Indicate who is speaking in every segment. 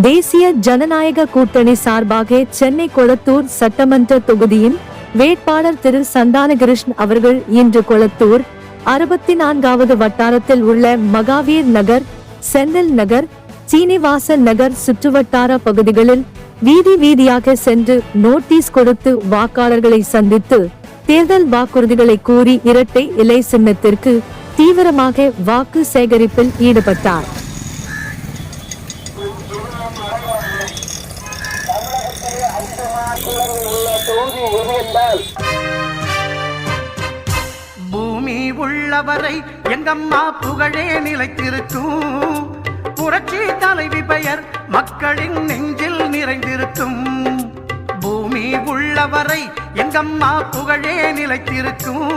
Speaker 1: தேசிய ஜனநாயக கூட்டணி சார்பாக சென்னை கொளத்தூர் சட்டமன்ற தொகுதியின் வேட்பாளர் திரு சந்தானகிருஷ்ணன் அவர்கள் இன்று கொளத்தூர் 64வது வட்டாரத்தில் உள்ள மகாவீர் நகர், செந்தில் நகர், சீனிவாசன் நகர் சுற்றுவட்டார பகுதிகளில் வீதி வீதியாக சென்று நோட்டீஸ் கொடுத்து வாக்காளர்களை சந்தித்து தேர்தல் வாக்குறுதிகளை கூறி இரட்டை இலை சின்னத்திற்கு தீவிரமாக வாக்கு சேகரிப்பில் ஈடுபட்டார்.
Speaker 2: பூமி உள்ளவரை எங்கம்மா புகழே நிலைத்திருக்கும். புரட்சி தலைவி பெயர் மக்களின் நெஞ்சில் நிறைந்திருக்கும். பூமி உள்ளவரை எங்கம்மா புகழே நிலைத்திருக்கும்.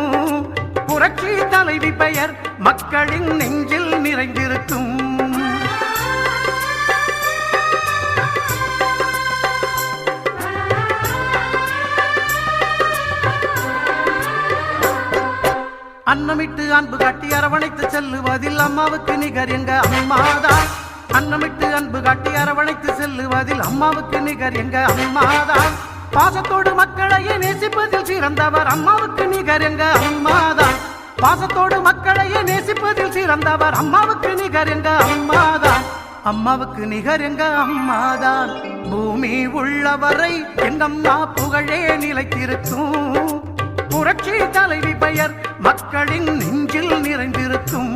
Speaker 2: புரட்சி தலைவி பெயர் மக்களின் நெஞ்சில் நிறைந்திருக்கும். அன்னமிட்டு அன்பு காட்டி அரவணைத்து செல்லுவதில் அம்மாவுக்கு நிகர் எங்க அம்மாதான். அன்னமிட்டு அன்பு காட்டி அரவணைத்து செல்லுவதில் அம்மாவுக்கு நிகர் எங்க அம்மாதான். பாசத்தோடு மக்களையே நேசிப்பதில் சிறந்தவர் அம்மாவுக்கு நிகர் எங்க அம்மாதான். பாசத்தோடு மக்களையே நேசிப்பதில் சிறந்தவர் அம்மாவுக்கு நிகர் எங்க அம்மாதான். அம்மாவுக்கு நிகர் எங்க அம்மாதான். பூமி உள்ளவரை எங்கம்மா புகழே நிலைத்திருக்கும். புரட்சி தலைவி பெயர் மக்களின் நெஞ்சில் நிறைந்திருக்கும்.